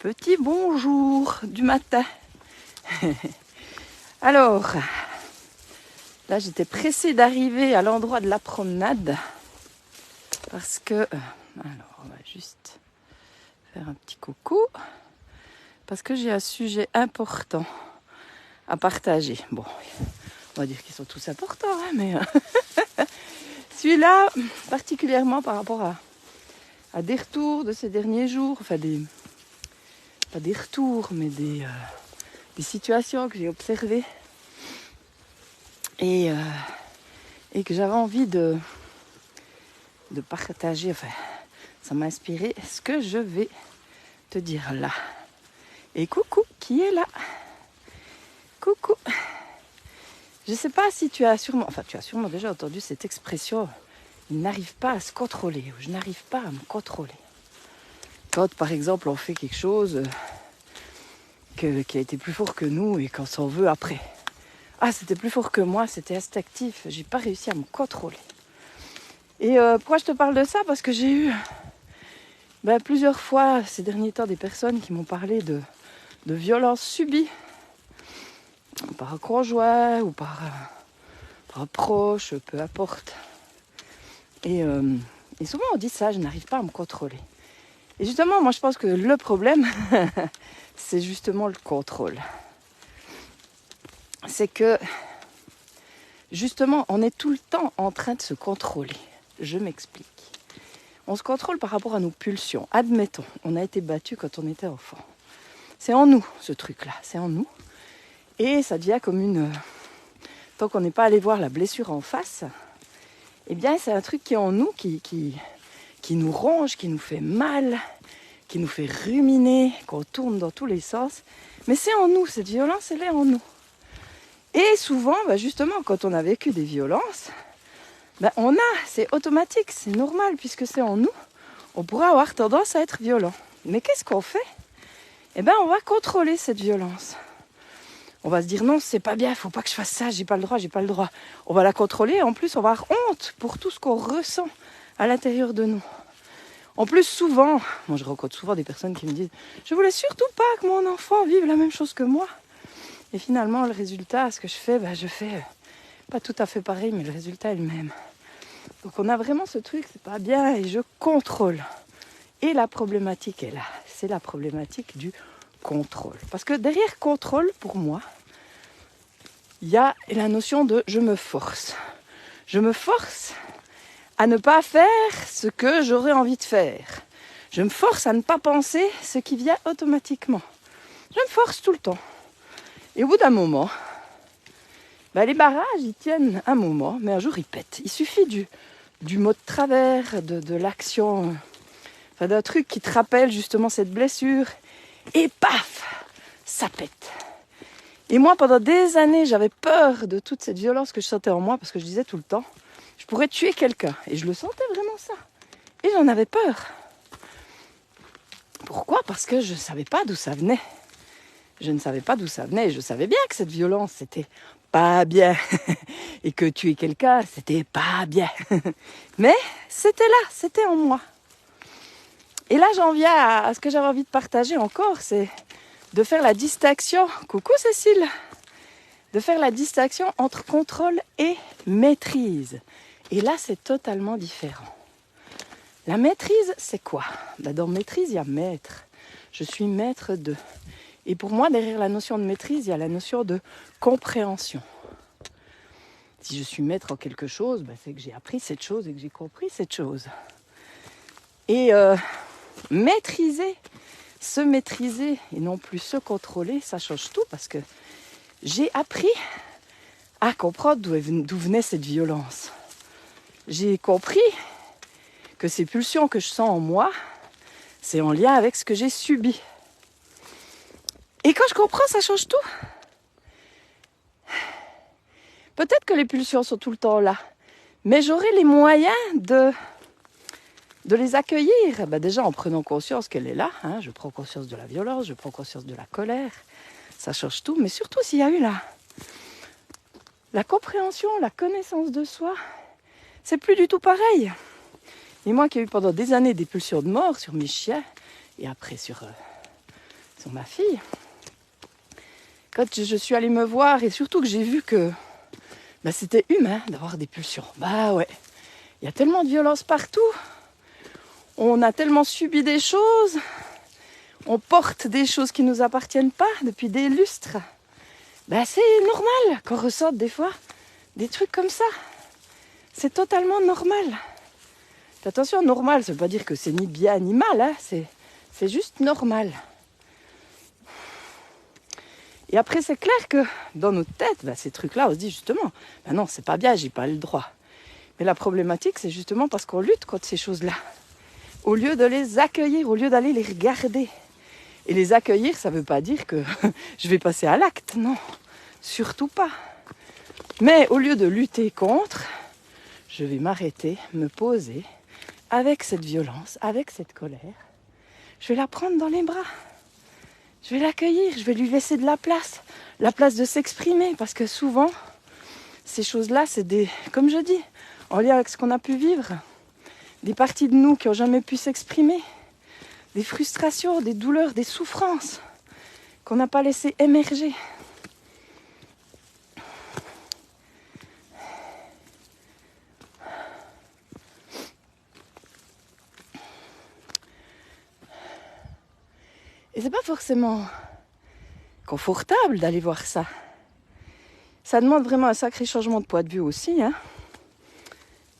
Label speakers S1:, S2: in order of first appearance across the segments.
S1: Petit bonjour du matin. Alors, là j'étais pressée d'arriver à l'endroit de la promenade parce que, alors on va juste faire un petit coucou, parce que j'ai un sujet important à partager. Bon, on va dire qu'ils sont tous importants, hein, mais celui-là particulièrement par rapport à des retours de ces derniers jours, enfin pas des retours, mais des situations que j'ai observées et que j'avais envie de partager. Enfin, ça m'a inspiré ce que je vais te dire là. Et coucou, qui est là? Coucou. Je sais pas si tu as sûrement déjà entendu cette expression, il n'arrive pas à se contrôler, ou je n'arrive pas à me contrôler. Quand par exemple on fait quelque chose qui a été plus fort que nous et qu'on s'en veut après. Ah, c'était plus fort que moi, c'était instinctif, j'ai pas réussi à me contrôler. Et pourquoi je te parle de ça? Parce que j'ai eu plusieurs fois ces derniers temps des personnes qui m'ont parlé de violences subies par un conjoint ou par un proche, peu importe. Et souvent on dit ça, je n'arrive pas à me contrôler. Et justement, moi je pense que le problème, c'est justement le contrôle. C'est que, justement, on est tout le temps en train de se contrôler. Je m'explique. On se contrôle par rapport à nos pulsions. Admettons, on a été battu quand on était enfant. C'est en nous, ce truc-là, c'est en nous. Et ça devient comme une... Tant qu'on n'est pas allé voir la blessure en face, eh bien c'est un truc qui est en nous, qui nous ronge, qui nous fait mal, qui nous fait ruminer, qu'on tourne dans tous les sens. Mais c'est en nous, cette violence, elle est en nous. Et souvent, justement, quand on a vécu des violences, c'est automatique, c'est normal, puisque c'est en nous. On pourrait avoir tendance à être violent. Mais qu'est-ce qu'on fait? On va contrôler cette violence. On va se dire non, c'est pas bien, il faut pas que je fasse ça, j'ai pas le droit. On va la contrôler et en plus on va avoir honte pour tout ce qu'on ressent à l'intérieur de nous. En plus souvent, moi je rencontre souvent des personnes qui me disent je voulais surtout pas que mon enfant vive la même chose que moi. Et finalement le résultat, ce que je fais, je fais pas tout à fait pareil, mais le résultat est le même. Donc on a vraiment ce truc, c'est pas bien et je contrôle. Et la problématique est là, c'est la problématique du contrôle. Parce que derrière contrôle, pour moi, il y a la notion de je me force. Je me force à ne pas faire ce que j'aurais envie de faire. Je me force à ne pas penser ce qui vient automatiquement. Je me force tout le temps. Et au bout d'un moment, les barrages, ils tiennent un moment, mais un jour, ils pètent. Il suffit du mot de travers, de l'action, d'un truc qui te rappelle justement cette blessure. Et paf, ça pète. Et moi, pendant des années, j'avais peur de toute cette violence que je sentais en moi, parce que je disais tout le temps, je pourrais tuer quelqu'un. Et je le sentais vraiment ça. Et j'en avais peur. Pourquoi? Parce que je ne savais pas d'où ça venait. Je ne savais pas d'où ça venait. Je savais bien que cette violence, c'était pas bien. Et que tuer quelqu'un, c'était pas bien. Mais c'était là, c'était en moi. Et là, j'en viens à ce que j'avais envie de partager encore, c'est de faire la distinction, coucou Cécile, de faire la distinction entre contrôle et maîtrise. Et là, c'est totalement différent. La maîtrise, c'est quoi? Dans maîtrise, il y a maître. Je suis maître de. Et pour moi, derrière la notion de maîtrise, il y a la notion de compréhension. Si je suis maître en quelque chose, c'est que j'ai appris cette chose et que j'ai compris cette chose. Et maîtriser, se maîtriser et non plus se contrôler, ça change tout parce que j'ai appris à comprendre d'où venait cette violence. J'ai compris que ces pulsions que je sens en moi, c'est en lien avec ce que j'ai subi. Et quand je comprends, ça change tout. Peut-être que les pulsions sont tout le temps là, mais j'aurai les moyens de les accueillir, déjà en prenant conscience qu'elle est là, je prends conscience de la violence, je prends conscience de la colère, ça change tout, mais surtout s'il y a eu la compréhension, la connaissance de soi, c'est plus du tout pareil. Et moi qui ai eu pendant des années des pulsions de mort sur mes chiens, et après sur sur ma fille. Quand je suis allée me voir et surtout que j'ai vu que c'était humain d'avoir des pulsions. Bah ouais, il y a tellement de violence partout. On a tellement subi des choses. On porte des choses qui ne nous appartiennent pas depuis des lustres. C'est normal qu'on ressorte des fois des trucs comme ça. C'est totalement normal. Attention, normal, ça veut pas dire que c'est ni bien ni mal. Hein. C'est juste normal. Et après, c'est clair que dans notre tête, ces trucs-là, on se dit justement, non, c'est pas bien, j'ai pas le droit. Mais la problématique, c'est justement parce qu'on lutte contre ces choses-là. Au lieu de les accueillir, au lieu d'aller les regarder. Et les accueillir, ça veut pas dire que je vais passer à l'acte, non, surtout pas. Mais au lieu de lutter contre, je vais m'arrêter, me poser avec cette violence, avec cette colère. Je vais la prendre dans les bras. Je vais l'accueillir, je vais lui laisser de la place de s'exprimer, parce que souvent, ces choses-là, c'est comme je dis, en lien avec ce qu'on a pu vivre, des parties de nous qui n'ont jamais pu s'exprimer, des frustrations, des douleurs, des souffrances qu'on n'a pas laissé émerger. Et c'est pas forcément confortable d'aller voir ça. Ça demande vraiment un sacré changement de point de vue aussi, hein.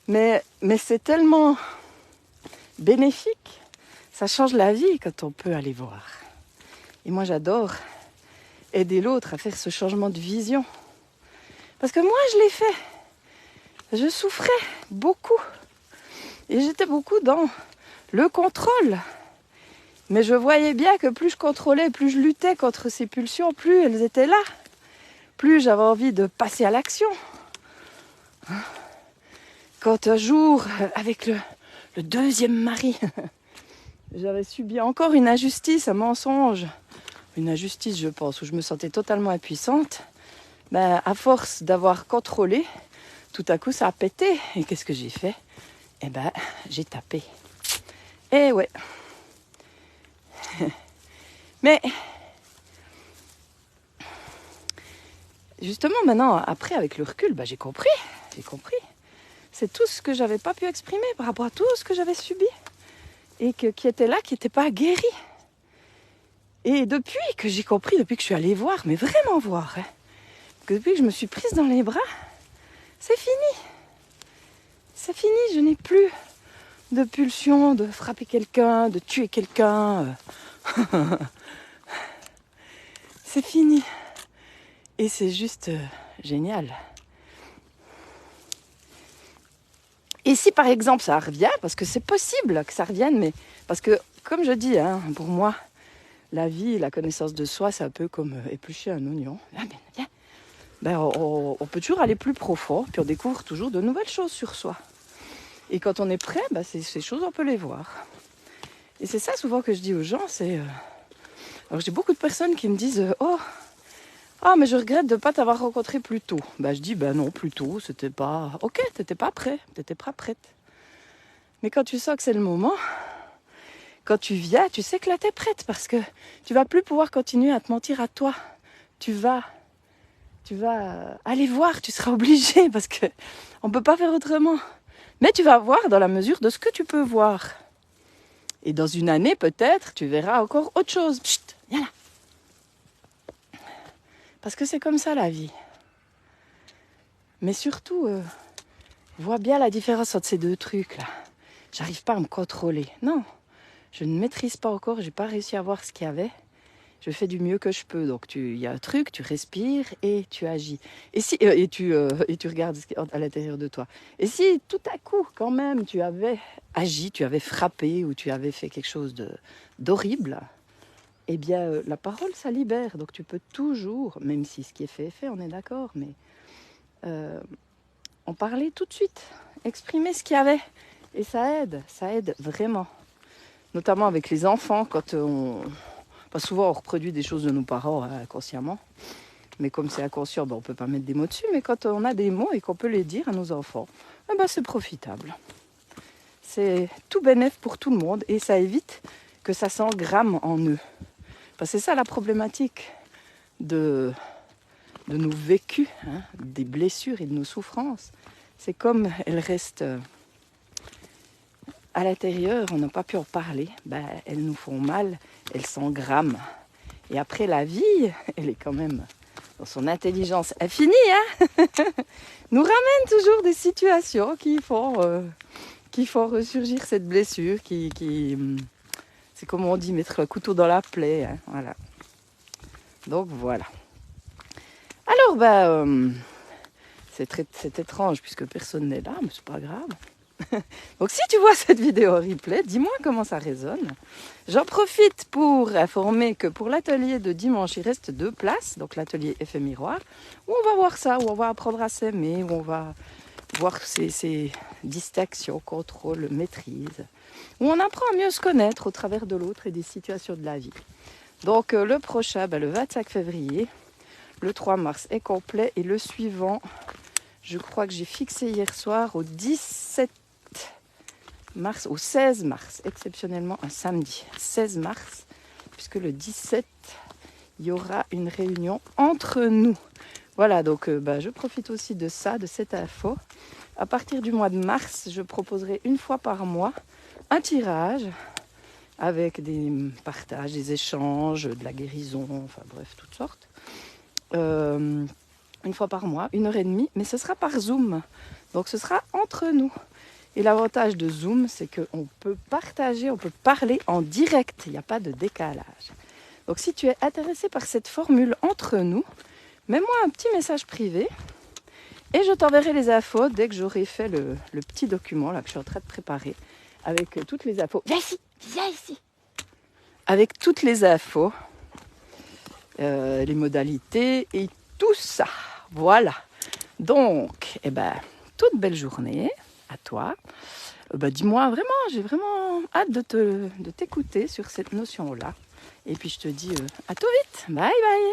S1: Mais c'est tellement bénéfique, ça change la vie quand on peut aller voir. Et moi j'adore aider l'autre à faire ce changement de vision. Parce que moi je l'ai fait. Je souffrais beaucoup. Et j'étais beaucoup dans le contrôle. Mais je voyais bien que plus je contrôlais, plus je luttais contre ces pulsions, plus elles étaient là. Plus j'avais envie de passer à l'action. Quand un jour, avec le deuxième mari, j'avais subi encore une injustice, un mensonge. Une injustice, je pense, où je me sentais totalement impuissante. À force d'avoir contrôlé, tout à coup, ça a pété. Et qu'est-ce que j'ai fait ? J'ai tapé. Et ouais. Mais justement, maintenant, après, avec le recul, j'ai compris. C'est tout ce que j'avais pas pu exprimer par rapport à tout ce que j'avais subi. Et qui était là, qui n'était pas guéri. Et depuis que j'ai compris, depuis que je suis allée voir, mais vraiment voir, hein, que depuis que je me suis prise dans les bras, c'est fini. C'est fini, je n'ai plus de pulsion de frapper quelqu'un, de tuer quelqu'un. C'est fini. Et c'est juste génial. Et si par exemple ça revient, parce que c'est possible que ça revienne, mais parce que comme je dis, hein, pour moi, la vie, la connaissance de soi, c'est un peu comme éplucher un oignon. On peut toujours aller plus profond, puis on découvre toujours de nouvelles choses sur soi. Et quand on est prêt, ces choses, on peut les voir. Et c'est ça souvent que je dis aux gens, Alors j'ai beaucoup de personnes qui me disent mais je regrette de ne pas t'avoir rencontré plus tôt. Je dis non, plus tôt, c'était pas... Ok, t'étais pas prêt, t'étais pas prête. Mais quand tu sens que c'est le moment, quand tu viens, tu sais que là t'es prête parce que tu vas plus pouvoir continuer à te mentir à toi. Tu vas aller voir, tu seras obligé parce que on peut pas faire autrement. Mais tu vas voir dans la mesure de ce que tu peux voir. Et dans une année, peut-être, tu verras encore autre chose. Chut, viens là. Parce que c'est comme ça la vie. Mais surtout, vois bien la différence entre ces deux trucs-là. J'arrive pas à me contrôler. Non, je ne maîtrise pas encore, j'ai pas réussi à voir ce qu'il y avait. Je fais du mieux que je peux. Donc il y a un truc, tu respires et tu agis. Et tu regardes ce qu'il y a à l'intérieur de toi. Et si tout à coup, quand même, tu avais agi, tu avais frappé ou tu avais fait quelque chose d'horrible, eh bien, la parole, ça libère. Donc tu peux toujours, même si ce qui est fait, on est d'accord, mais en parler tout de suite, exprimer ce qu'il y avait. Et ça aide vraiment. Notamment avec les enfants, quand souvent on reproduit des choses de nos parents inconsciemment. Mais comme c'est inconscient, on ne peut pas mettre des mots dessus. Mais quand on a des mots et qu'on peut les dire à nos enfants, c'est profitable. C'est tout bénef pour tout le monde et ça évite que ça s'engramme en eux. Parce que c'est ça la problématique de nos vécus, hein, des blessures et de nos souffrances. C'est comme elles restent à l'intérieur, on n'a pas pu en parler, ben, elles nous font mal, elles s'engramment. Et après la vie, elle est quand même dans son intelligence infinie, hein nous ramène toujours des situations qui font ressurgir cette blessure, c'est comme on dit, mettre le couteau dans la plaie, hein, voilà. Donc voilà. Alors c'est étrange puisque personne n'est là, mais c'est pas grave. Donc si tu vois cette vidéo replay, dis-moi comment ça résonne. J'en profite pour informer que pour l'atelier de dimanche, il reste 2 places. Donc l'atelier Effet Miroir, où on va voir ça, où on va apprendre à s'aimer, où on va voir ces distinctions, contrôle, maîtrise, où on apprend à mieux se connaître au travers de l'autre et des situations de la vie. Donc le prochain, le 25 février, le 3 mars est complet et le suivant, je crois que j'ai fixé hier soir au 17 mars, au 16 mars, exceptionnellement un samedi, 16 mars, puisque le 17, il y aura une réunion entre nous. Voilà, donc je profite aussi de ça, de cette info. À partir du mois de mars, je proposerai une fois par mois un tirage avec des partages, des échanges, de la guérison, enfin bref, toutes sortes. Une fois par mois, 1h30, mais ce sera par Zoom. Donc ce sera entre nous. Et l'avantage de Zoom, c'est qu'on peut partager, on peut parler en direct. Il n'y a pas de décalage. Donc si tu es intéressé par cette formule entre nous, mets-moi un petit message privé et je t'enverrai les infos dès que j'aurai fait le petit document là, que je suis en train de préparer avec toutes les infos. Viens ici. Avec toutes les infos, les modalités et tout ça. Voilà. Donc, toute belle journée à toi. Dis-moi vraiment, j'ai vraiment hâte de t'écouter sur cette notion-là. Et puis je te dis à tout vite. Bye bye.